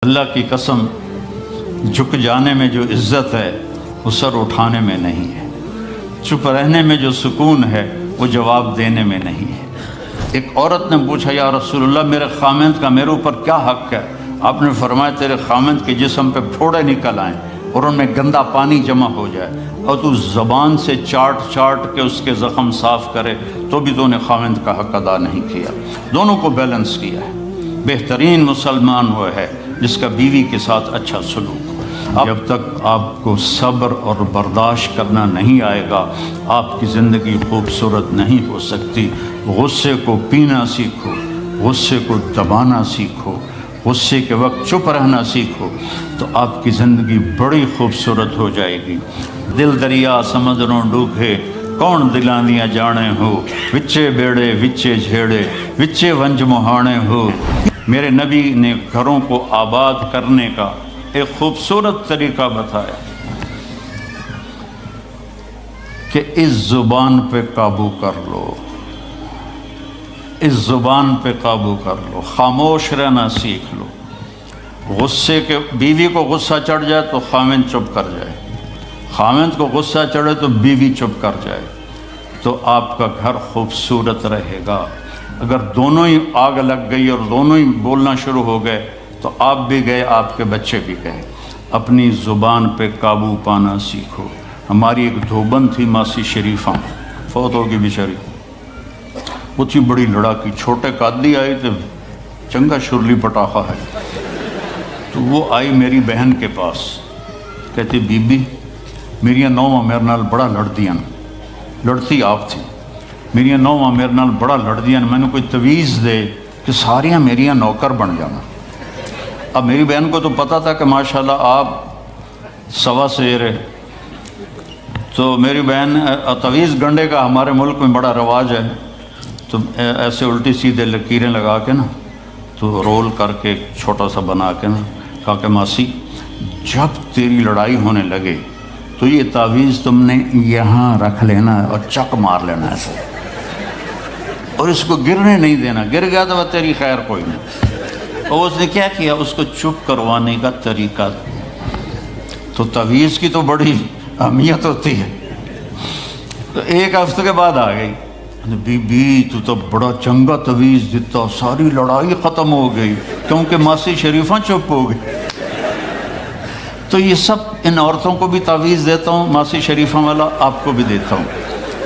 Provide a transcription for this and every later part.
اللہ کی قسم، جھک جانے میں جو عزت ہے وہ سر اٹھانے میں نہیں ہے، چپ رہنے میں جو سکون ہے وہ جواب دینے میں نہیں ہے۔ ایک عورت نے پوچھا، یا رسول اللہ میرے خامند کا میرے اوپر کیا حق ہے؟ آپ نے فرمایا تیرے خامند کے جسم پہ پھوڑے نکل آئیں اور ان میں گندا پانی جمع ہو جائے اور تو زبان سے چاٹ کے اس کے زخم صاف کرے تو بھی تو نے خامند کا حق ادا نہیں کیا۔ دونوں کو بیلنس کیا ہے۔ بہترین مسلمان وہ ہے جس کا بیوی کے ساتھ اچھا سلوک ہو۔ جب تک آپ کو صبر اور برداشت کرنا نہیں آئے گا آپ کی زندگی خوبصورت نہیں ہو سکتی۔ غصے کو پینا سیکھو، غصے کو دبانا سیکھو، غصے کے وقت چپ رہنا سیکھو تو آپ کی زندگی بڑی خوبصورت ہو جائے گی۔ دل دریا سمندروں ڈوبے کون دلاندیاں جانے ہو، وچے بیڑے وچے جھیڑے وچے ونج مہانے ہو۔ میرے نبی نے گھروں کو آباد کرنے کا ایک خوبصورت طریقہ بتایا کہ اس زبان پہ قابو کر لو، اس زبان پہ قابو کر لو، خاموش رہنا سیکھ لو۔ غصے کے بیوی کو غصہ چڑھ جائے تو خامند چپ کر جائے، خامند کو غصہ چڑھے تو بیوی چپ کر جائے تو آپ کا گھر خوبصورت رہے گا۔ اگر دونوں ہی آگ لگ گئی اور دونوں ہی بولنا شروع ہو گئے تو آپ بھی گئے، آپ کے بچے بھی گئے۔ اپنی زبان پہ قابو پانا سیکھو۔ ہماری ایک دھوبن تھی ماسی شریفہ، فوت ہوگی بیچاری، وہ تھی بڑی لڑاکی، چھوٹے قادی آئے تھے، چنگا شرلی پٹاخہ ہے، تو وہ آئی میری بہن کے پاس، کہتی بی بی میری نوواں میرے نال بڑا لڑدیاں، لڑتی آپ تھی، میری نوواں میرے نال بڑا لڑدیاں، میں نے کوئی تویز دے کہ ساریاں میریاں نوکر بن جانا۔ اب میری بہن کو تو پتہ تھا کہ ماشاءاللہ آپ سوا سیر ہے، تو میری بہن تویز گنڈے کا ہمارے ملک میں بڑا رواج ہے، تو ایسے الٹی سیدھے لکیریں لگا کے نا تو رول کر کے چھوٹا سا بنا کے نا کہا کہ ماسی جب تیری لڑائی ہونے لگے تو یہ تعویذ تم نے یہاں رکھ لینا اور چک مار لینا ایسے، اور اس کو گرنے نہیں دینا، گر گیا تو وہ تیری خیر کوئی نہیں۔ اور اس نے کیا کیا، اس کو چپ کروانے کا طریقہ، تو تعویذ کی تو بڑی اہمیت ہوتی ہے۔ تو ایک ہفتے کے بعد آ گئی، بی بی تو بڑا چنگا تعویذ دیتا، ساری لڑائی ختم ہو گئی کیونکہ ماسی شریفہ چپ ہو گئی۔ تو یہ سب ان عورتوں کو بھی تعویذ دیتا ہوں، ماسی شریفہ والا آپ کو بھی دیتا ہوں۔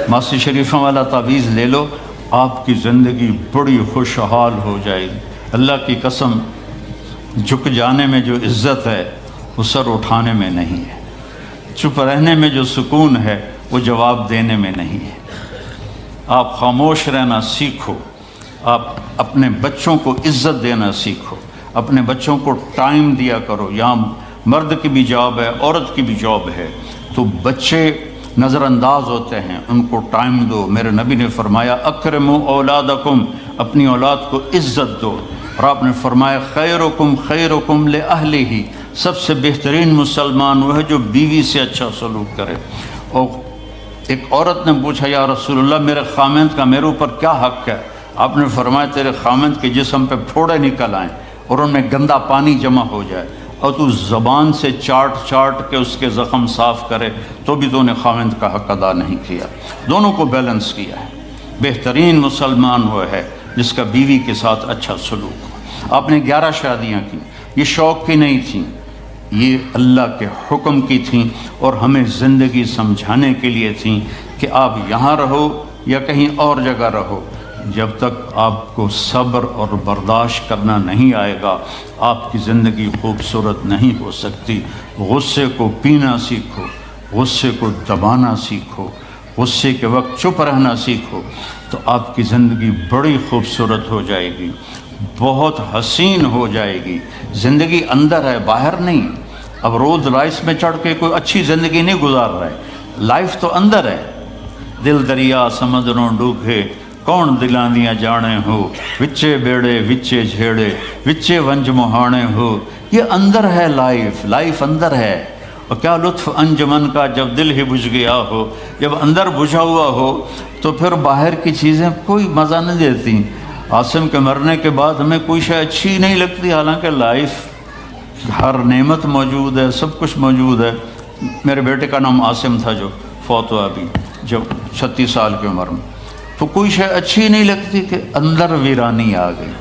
ماسی شریفہ والا تعویذ لے لو، آپ کی زندگی بڑی خوشحال ہو جائے گی۔ اللہ کی قسم، جھک جانے میں جو عزت ہے وہ سر اٹھانے میں نہیں ہے، چپ رہنے میں جو سکون ہے وہ جواب دینے میں نہیں ہے۔ آپ خاموش رہنا سیکھو، آپ اپنے بچوں کو عزت دینا سیکھو، اپنے بچوں کو ٹائم دیا کرو۔ یہاں مرد کی بھی جاب ہے، عورت کی بھی جاب ہے، تو بچے نظر انداز ہوتے ہیں، ان کو ٹائم دو۔ میرے نبی نے فرمایا اکرموا اولادکم، اپنی اولاد کو عزت دو، اور آپ نے فرمایا خیرکم خیرکم لأہلہ، سب سے بہترین مسلمان وہ ہے جو بیوی سے اچھا سلوک کرے۔ اور ایک عورت نے پوچھا، یا رسول اللہ میرے خامند کا میرے اوپر کیا حق ہے؟ آپ نے فرمایا تیرے خامند کے جسم پہ پھوڑے نکل آئیں اور ان میں گندا پانی جمع ہو جائے اور تو زبان سے چاٹ کے اس کے زخم صاف کرے تو بھی تو نے خامند کا حق ادا نہیں کیا۔ دونوں کو بیلنس کیا ہے۔ بہترین مسلمان وہ ہے جس کا بیوی کے ساتھ اچھا سلوک ہو۔ آپ نے 11 شادیاں کی، یہ شوق کی نہیں تھیں، یہ اللہ کے حکم کی تھیں اور ہمیں زندگی سمجھانے کے لیے تھیں کہ آپ یہاں رہو یا کہیں اور جگہ رہو، جب تک آپ کو صبر اور برداشت کرنا نہیں آئے گا آپ کی زندگی خوبصورت نہیں ہو سکتی۔ غصے کو پینا سیکھو، غصے کو دبانا سیکھو، غصے کے وقت چپ رہنا سیکھو تو آپ کی زندگی بڑی خوبصورت ہو جائے گی، بہت حسین ہو جائے گی۔ زندگی اندر ہے، باہر نہیں۔ اب رولز رائس میں چڑھ کے کوئی اچھی زندگی نہیں گزار رہا ہے، لائف تو اندر ہے۔ دل دریا سمندروں ڈوبے کون دلاندیاں جانے ہو، وچے بیڑے وچے جھیڑے وچے ونج مہانے ہو۔ یہ اندر ہے، لائف اندر ہے۔ اور کیا لطف انجمن کا جب دل ہی بجھ گیا ہو، جب اندر بجھا ہوا ہو تو پھر باہر کی چیزیں کوئی مزہ نہیں دیتی۔ عاصم کے مرنے کے بعد ہمیں کوئی شے اچھی نہیں لگتی، حالانکہ لائف ہر نعمت موجود ہے، سب کچھ موجود ہے۔ میرے بیٹے کا نام عاصم تھا جو فوت ہوا ابھی جب 36 سال کی عمر میں، تو کوئی شے اچھی نہیں لگتی کہ اندر ویرانی آ گئی۔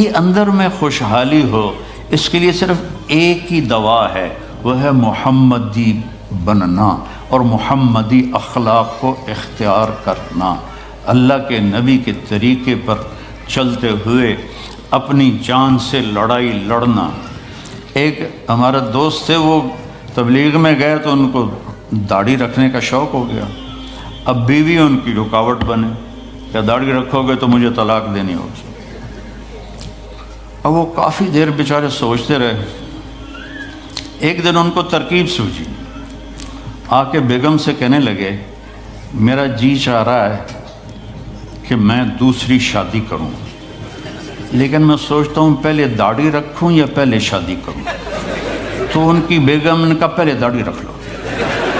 یہ اندر میں خوشحالی ہو، اس کے لیے صرف ایک ہی دوا ہے، وہ ہے محمدی بننا اور محمدی اخلاق کو اختیار کرنا، اللہ کے نبی کے طریقے پر چلتے ہوئے اپنی جان سے لڑائی لڑنا۔ ایک ہمارا دوست تھے، وہ تبلیغ میں گئے تو ان کو داڑھی رکھنے کا شوق ہو گیا، اب بیوی ان کی رکاوٹ بنے کہ داڑھی رکھو گے تو مجھے طلاق دینی ہوگی۔ اب وہ کافی دیر بیچارے سوچتے رہے، ایک دن ان کو ترکیب سوچی، آ کے بیگم سے کہنے لگے میرا جی چاہ رہا ہے کہ میں دوسری شادی کروں، لیکن میں سوچتا ہوں پہلے داڑھی رکھوں یا پہلے شادی کروں۔ تو ان کی بیگم نے کہا پہلے داڑھی رکھ لو،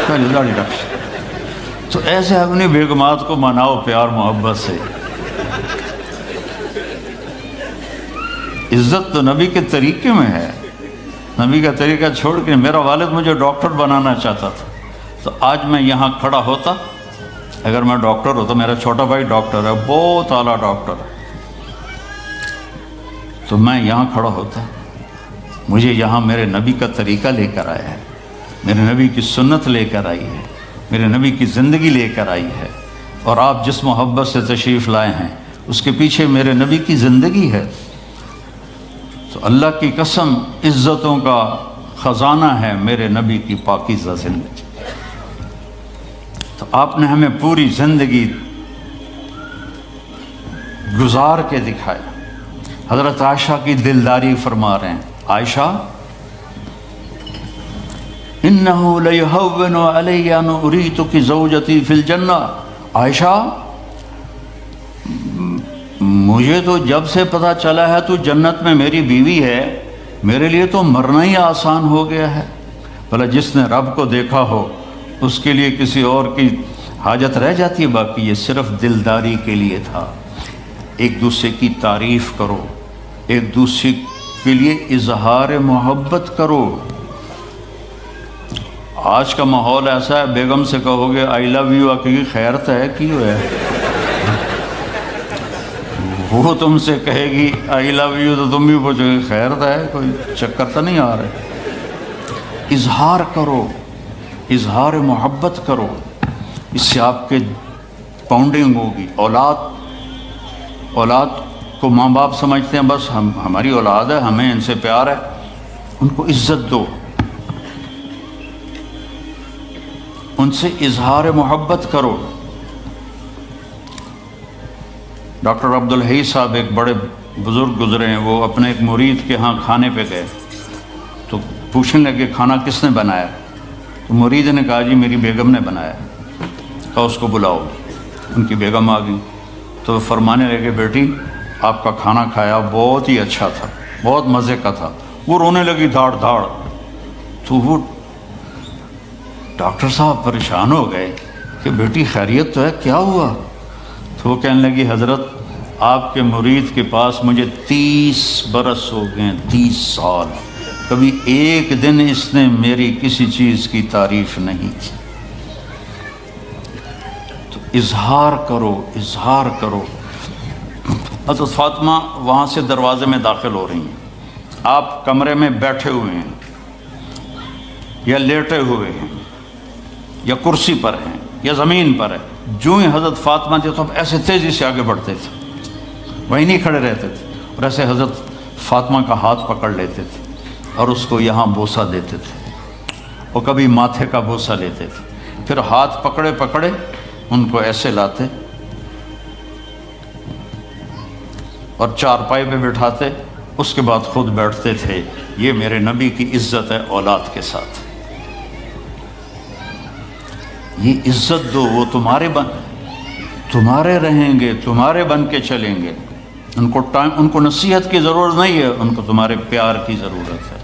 پہلے داڑھی رکھ لو۔ تو ایسے اپنی بیگمات کو مناؤ پیار محبت سے۔ عزت تو نبی کے طریقے میں ہے، نبی کا طریقہ چھوڑ کے میرا والد مجھے ڈاکٹر بنانا چاہتا تھا، تو آج میں یہاں کھڑا ہوتا، اگر میں ڈاکٹر ہوتا، میرا چھوٹا بھائی ڈاکٹر ہے، بہت اعلیٰ ڈاکٹر ہے، تو میں یہاں کھڑا ہوتا۔ مجھے یہاں میرے نبی کا طریقہ لے کر آیا ہے، میرے نبی کی سنت لے کر آئی ہے، میرے نبی کی زندگی لے کر آئی ہے، اور آپ جس محبت سے تشریف لائے ہیں اس کے پیچھے میرے نبی کی زندگی ہے۔ تو اللہ کی قسم عزتوں کا خزانہ ہے میرے نبی کی پاکیزہ زندگی۔ تو آپ نے ہمیں پوری زندگی گزار کے دکھایا۔ حضرت عائشہ کی دلداری فرما رہے ہیں، عائشہ انہو لیہون علی ان اریتک زوجتی فی الجنہ، عائشہ مجھے تو جب سے پتہ چلا ہے تو جنت میں میری بیوی ہے، میرے لیے تو مرنا ہی آسان ہو گیا ہے۔ بھلا جس نے رب کو دیکھا ہو اس کے لیے کسی اور کی حاجت رہ جاتی ہے؟ باقی یہ صرف دلداری کے لیے تھا۔ ایک دوسرے کی تعریف کرو، ایک دوسرے کے لیے اظہار محبت کرو۔ آج کا ماحول ایسا ہے، بیگم سے کہو گے آئی لو یو، کی خیرت ہے کیوں ہے؟ وہ تم سے کہے گی آئی لو یو تو تم بھی پوچھو گے خیرت ہے، کوئی چکر تو نہیں آ رہا؟ اظہار کرو، اظہار محبت کرو، اس سے آپ کے پاؤنڈنگ ہوگی۔ اولاد کو ماں باپ سمجھتے ہیں بس ہماری اولاد ہے، ہمیں ان سے پیار ہے، ان کو عزت دو، ان سے اظہار محبت کرو۔ ڈاکٹر عبدالحی صاحب ایک بڑے بزرگ گزرے ہیں، وہ اپنے ایک مرید کے ہاں کھانے پہ گئے تو پوچھنے لگے کھانا کس نے بنایا؟ تو مرید نے کہا جی میری بیگم نے بنایا۔ کہا اس کو بلاؤ۔ ان کی بیگم آ گئی تو فرمانے لگے بیٹی آپ کا کھانا کھایا بہت ہی اچھا تھا، بہت مزے کا تھا۔ وہ رونے لگی دھاڑ دھاڑ۔ تو وہ ڈاکٹر صاحب پریشان ہو گئے کہ بیٹی خیریت تو ہے، کیا ہوا؟ تو وہ کہنے لگی حضرت آپ کے مرید کے پاس مجھے 30 برس ہو گئے، 30 سال، کبھی ایک دن اس نے میری کسی چیز کی تعریف نہیں کی۔ تو اظہار کرو، اظہار کرو۔ حضرت فاطمہ وہاں سے دروازے میں داخل ہو رہی ہیں، آپ کمرے میں بیٹھے ہوئے ہیں یا لیٹے ہوئے ہیں یا کرسی پر ہیں یا زمین پر ہے، جو ہی حضرت فاطمہ تھے تو ایسے تیزی سے آگے بڑھتے تھے، وہیں نہیں کھڑے رہتے تھے، اور ایسے حضرت فاطمہ کا ہاتھ پکڑ لیتے تھے اور اس کو یہاں بوسہ دیتے تھے، اور کبھی ماتھے کا بوسہ لیتے تھے، پھر ہاتھ پکڑے پکڑے ان کو ایسے لاتے اور چارپائی پہ بٹھاتے، اس کے بعد خود بیٹھتے تھے۔ یہ میرے نبی کی عزت ہے اولاد کے ساتھ۔ یہ عزت دو، وہ تمہارے رہیں گے، تمہارے بن کے چلیں گے۔ ان کو نصیحت کی ضرورت نہیں ہے، ان کو تمہارے پیار کی ضرورت ہے۔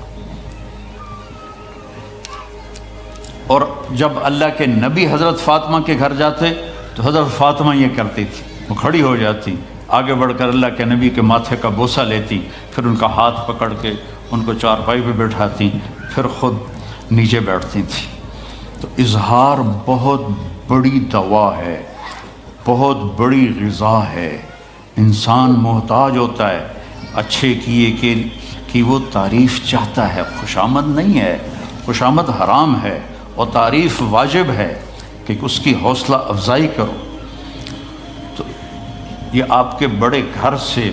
اور جب اللہ کے نبی حضرت فاطمہ کے گھر جاتے تو حضرت فاطمہ یہ کرتی تھی، وہ کھڑی ہو جاتی، آگے بڑھ کر اللہ کے نبی کے ماتھے کا بوسہ لیتی، پھر ان کا ہاتھ پکڑ کے ان کو چارپائی پہ بٹھاتی پھر خود نیچے بیٹھتی تھیں۔ تو اظہار بہت بڑی دوا ہے، بہت بڑی غذا ہے۔ انسان محتاج ہوتا ہے اچھے کیے کہ وہ تعریف چاہتا ہے، خوشامد نہیں ہے، خوشامد حرام ہے، اور تعریف واجب ہے کہ اس کی حوصلہ افزائی کرو۔ تو یہ آپ کے بڑے گھر سے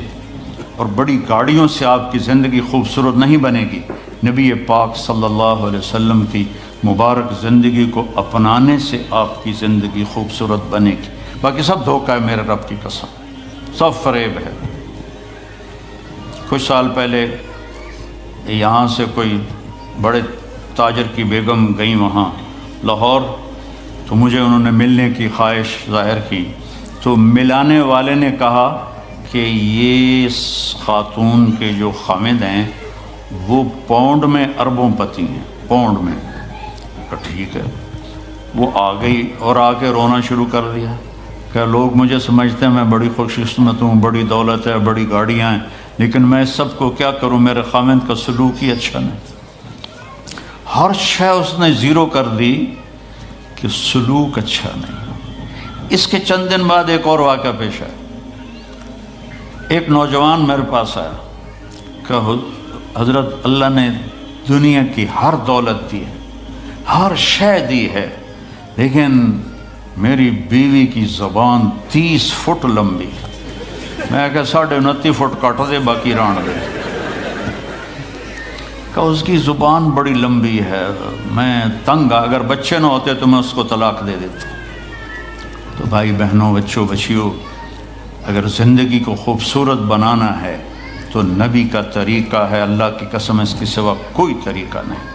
اور بڑی گاڑیوں سے آپ کی زندگی خوبصورت نہیں بنے گی، نبی پاک صلی اللہ علیہ وسلم کی مبارک زندگی کو اپنانے سے آپ کی زندگی خوبصورت بنے گی۔ باقی سب دھوکہ ہے، میرے رب کی قسم، سب فریب ہے۔ کچھ سال پہلے یہاں سے کوئی بڑے تاجر کی بیگم گئیں وہاں لاہور، تو مجھے انہوں نے ملنے کی خواہش ظاہر کی، تو ملانے والے نے کہا کہ یہ خاتون کے جو خامد ہیں وہ پاؤنڈ میں اربوں پتی ہیں، پاؤنڈ میں۔ کہا ٹھیک ہے۔ وہ آ گئی اور آ کے رونا شروع کر دیا کہ لوگ مجھے سمجھتے ہیں میں بڑی خوش قسمت ہوں، بڑی دولت ہے، بڑی گاڑیاں ہیں، لیکن میں سب کو کیا کروں، میرے خامد کا سلوک ہی اچھا نہیں۔ ہر شے اس نے زیرو کر دی کہ سلوک اچھا نہیں۔ اس کے چند دن بعد ایک اور واقعہ پیش آیا۔ ایک نوجوان میرے پاس آیا کہ حضرت اللہ نے دنیا کی ہر دولت دی ہے، ہر شے دی ہے، لیکن میری بیوی کی زبان 30 فٹ لمبی۔ میں کہا 29.5 فٹ کاٹ دے باقی ران دے۔ کہ اس کی زبان بڑی لمبی ہے، میں تنگ، اگر بچے نہ ہوتے تو میں اس کو طلاق دے دیتا۔ تو بھائی بہنوں، بچوں، بچیوں، اگر زندگی کو خوبصورت بنانا ہے تو نبی کا طریقہ ہے، اللہ کی قسم اس کے سوا کوئی طریقہ نہیں۔